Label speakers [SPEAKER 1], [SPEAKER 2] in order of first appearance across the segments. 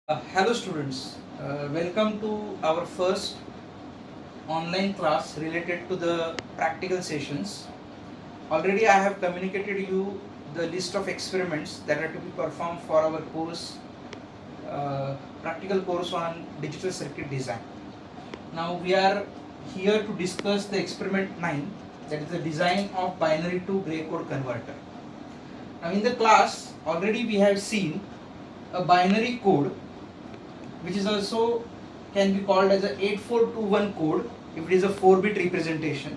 [SPEAKER 1] Hello students, welcome to our first online class related to the practical sessions. Already I have communicated you the list of experiments that are to be performed for our course, practical course on digital circuit design. Now we are here to discuss the experiment 9, that is the design of binary to gray code converter. Now in the class already we have seen a binary code which is also can be called as a 8421 code if it is a 4-bit representation.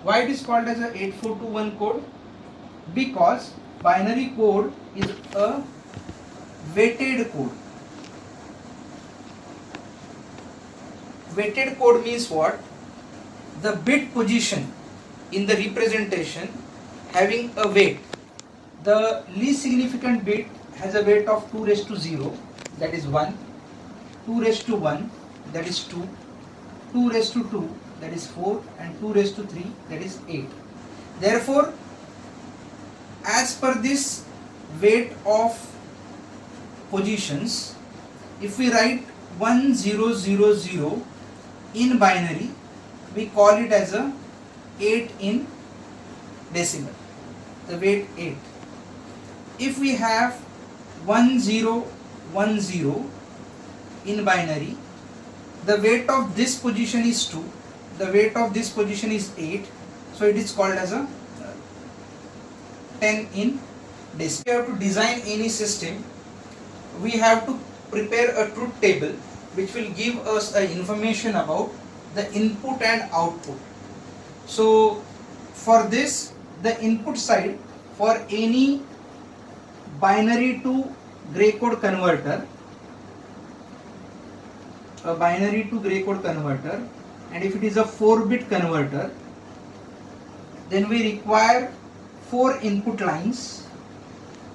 [SPEAKER 1] Why it is called as a 8421 code? Because binary code is a weighted code. Weighted code means what? The bit position in the representation having a weight. The least significant bit has a weight of 2 raised to 0, that is 1. 2 raised to 1, that is 2, 2 raised to 2, that is 4, and 2 raised to 3, that is 8. Therefore, as per this weight of positions, if we write 1000 in binary, we call it as a 8 in decimal, the weight 8. If we have 1010 in binary, the weight of this position is 2, the weight of this position is 8, so it is called as a 10 in decimal. If we have to design any system, we have to prepare a truth table which will give us information about the input and output. So for this, the input side for any binary to gray code converter, a binary to gray code converter, and if it is a 4-bit converter, then we require 4 input lines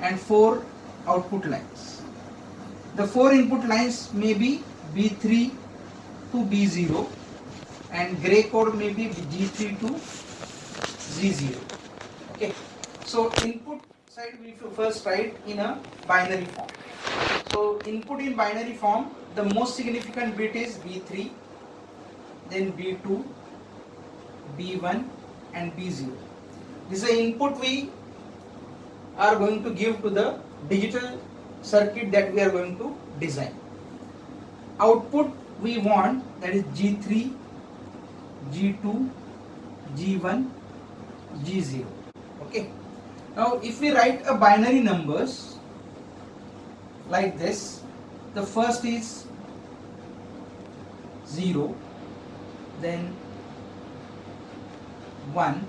[SPEAKER 1] and 4 output lines. The 4 input lines may be B3 to B0 and gray code may be G3 to Z0. Okay, so input side we first write in a binary form. So input in binary form, the most significant bit is B3, then B2, B1 and B0. This is the input we are going to give to the digital circuit that we are going to design. Output we want, that is G3, G2, G1, G0. Okay. Now if we write a binary numbers like this, the first is 0, then 1,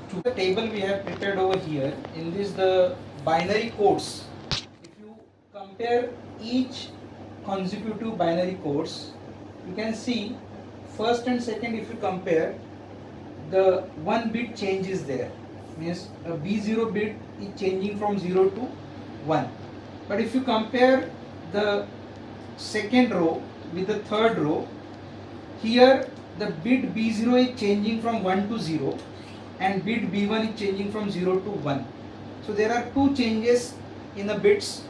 [SPEAKER 1] 2. The table we have prepared over here, in this the binary codes, if you compare each consecutive binary codes, you can see first and second, if you compare, the 1 bit change is there, means a B0 bit is changing from 0 to 1. But if you compare the second row with the third row, here the bit B0 is changing from 1 to 0 and bit B1 is changing from 0 to 1. So there are 2 changes in the bits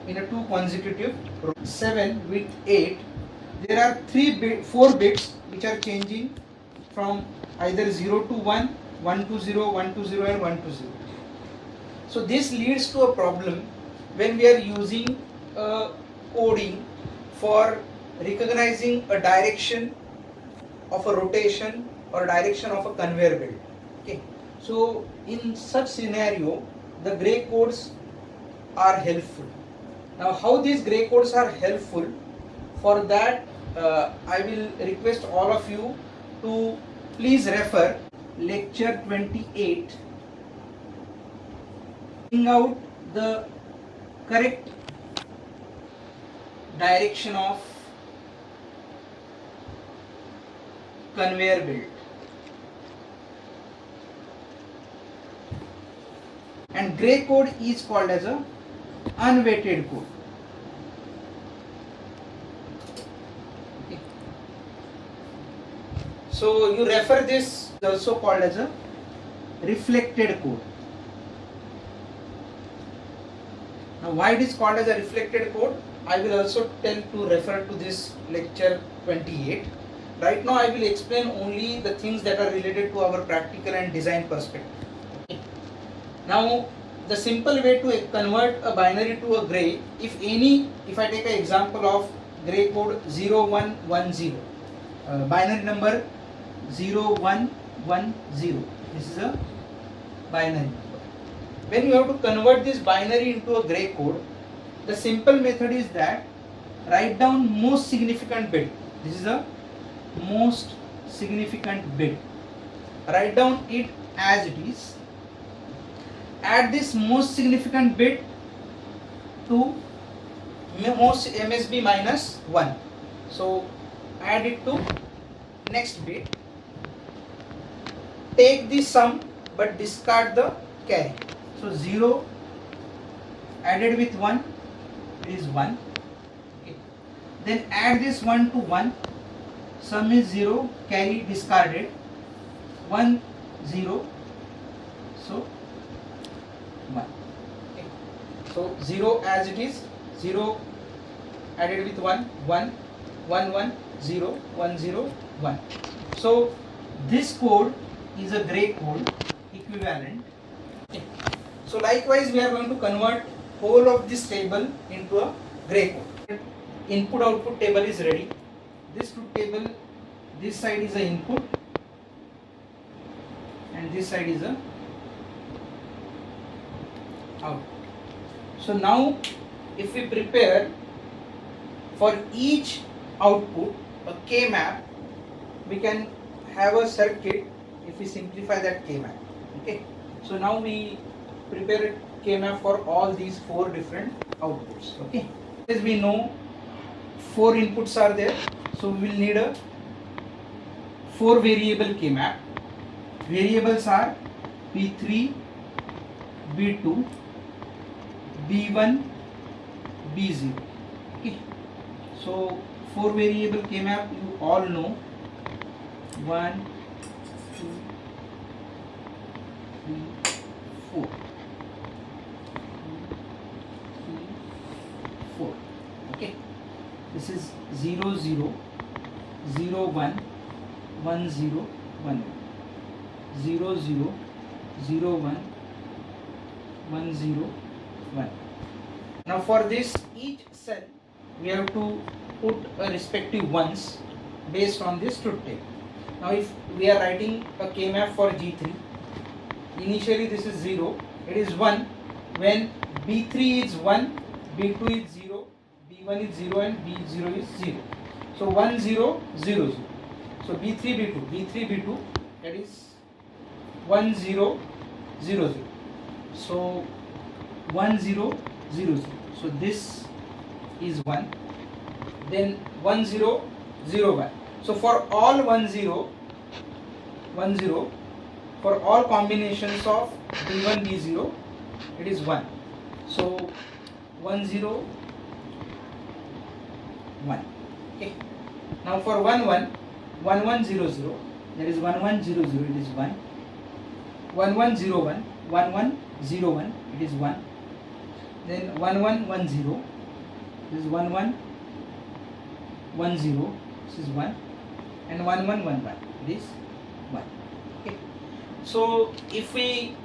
[SPEAKER 1] in a 2 consecutive rows. 7 with 8, there are 4 bits which are changing from either 0 to 1, 1 to 0, 1 to 0 and 1 to 0. So this leads to a problem when we are using coding for recognizing a direction of a rotation or direction of a conveyor belt. Okay. So in such scenario, the gray codes are helpful. Now how these gray codes are helpful, for that I will request all of you to please refer lecture 28, bring out the correct direction of conveyor belt. And gray code is called as a unweighted code. Okay. So you refer this, also called as a reflected code. Now why it is called as a reflected code, I will also tell to refer to this lecture 28. Right now I will explain only the things that are related to our practical and design perspective. Okay. Now the simple way to convert a binary to a gray, if I take an example of gray code 0110, binary number 0110, this is a binary number. When you have to convert this binary into a gray code, the simple method is that write down most significant bit. This is a most significant bit. Write down it as it is. Add this most significant bit to most MSB minus 1. So add it to next bit. Take the sum but discard the carry. So 0 added with 1 is 1. Okay. Then add this 1 to 1. Sum is 0, carry discarded. 1 0. So 1. Okay. So 0 as it is, 0 added with 1, 1, 1 1 0 1 0 1. So this code is a gray code equivalent. Okay. So likewise we are going to convert whole of this table into a gray code. Input output table is ready. This truth table, this side is the input and this side is the output. So now if we prepare for each output a K-map, we can have a circuit if we simplify that K-map. Okay. So now we prepare a K-map for all these 4 different outputs. Okay. As we know 4 inputs are there, so we will need a 4 variable K-map. Variables are B3, B2, B1, B0. Okay. So 4 variable K-map you all know. 1, 2, 3, 4. 4. Okay. This is 0 0 0 1 1 0 1 0 0 0 1 1 0 1. Now for this each cell we have to put a respective ones based on this truth table. Now if we are writing a K-map for G3, initially this is 0, it is 1 when B3 is 1, B2 is 0, B1 is 0 and B0 is 0. So 1 0 0 0. So B3 B2, B3 B2, that is 1 0 0 0. So 1 0 0 0. So this is 1. Then 1 0 0 1. So for all 1 0 1 0, for all combinations of B1 B0, it is 1. So 1 0 1. Okay. Now for 1 1 1 1 0 0, that is 1 1 0 0, it is 1. 1 1 0 1 1 1 0 1, it is 1. Then 1 1 1 0, this is 1 1 1 0, this is 1, and 1 1 1 1, it is 1. Okay. So if we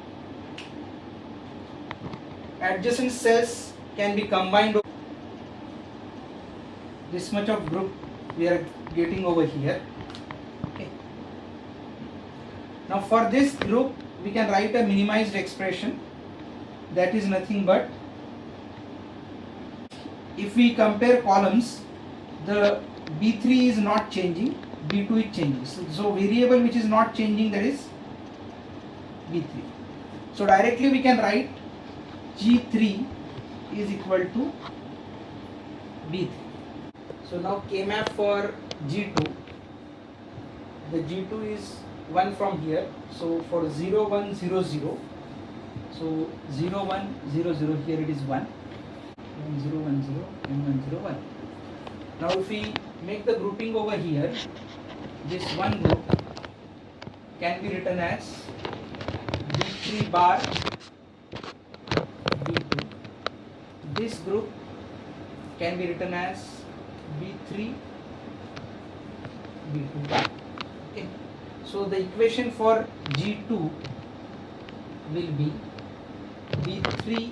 [SPEAKER 1] adjacent cells can be combined, this much of group we are getting over here. Okay. Now for this group we can write a minimized expression, that is nothing but, if we compare columns, the B3 is not changing, B2 is changing. So variable which is not changing, that is B3. So directly we can write G3 is equal to B3. So now K-map for G2, the G2 is 1 from here. So for 0 1 0 0, so 0 1 0 0, here it is 1, 1 0 1 0 and 1 0 1. Now if we make the grouping over here, this one group can be written as B3 bar B2, this group can be written as B3 B2 bar. Okay, so the equation for G2 will be B3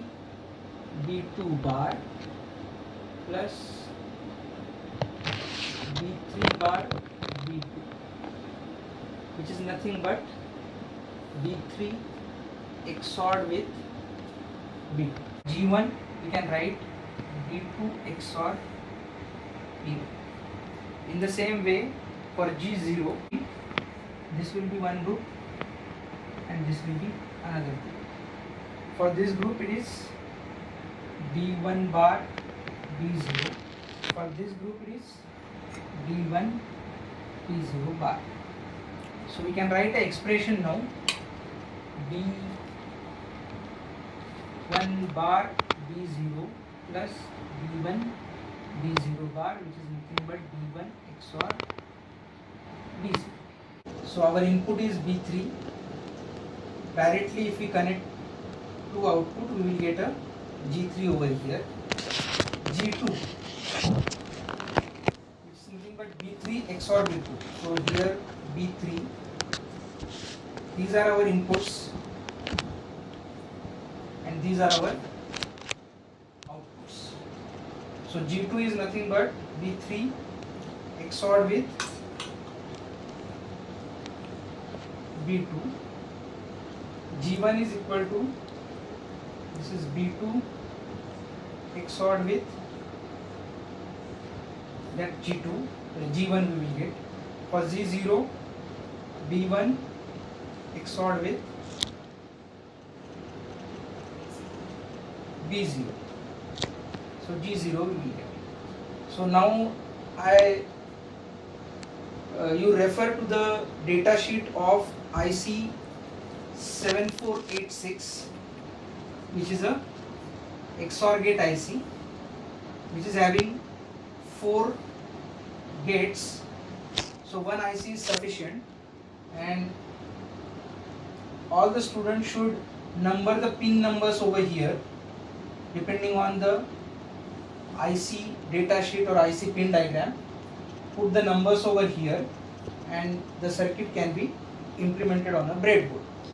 [SPEAKER 1] B2 bar plus B3 bar B2, which is nothing but B3 XOR with B2. G1 we can write B2 XOR B2. In the same way for G0, this will be one group and this will be another group. For this group it is B1 bar B0. For this group it is B1 B0 bar. So we can write an expression now. B1 bar B0 plus B1 B0 bar, which is nothing but B1 XOR B0. So our input is B3. Directly if we connect two output, we will get a G3 over here. G2, it's nothing but B3 XOR B2. So here B3, these are our inputs and these are our outputs. So G2 is nothing but B3 XOR with B2. G1 is equal to, this is B2 XOR with that G2, G1 we will get. For G0, B1 XOR with B0. So G0 we will get. So now you refer to the data sheet of IC 7486, which is a XOR gate IC, which is having 4 gates. So one IC is sufficient, and all the students should number the pin numbers over here depending on the IC data sheet or IC pin diagram. Put the numbers over here and the circuit can be implemented on a breadboard.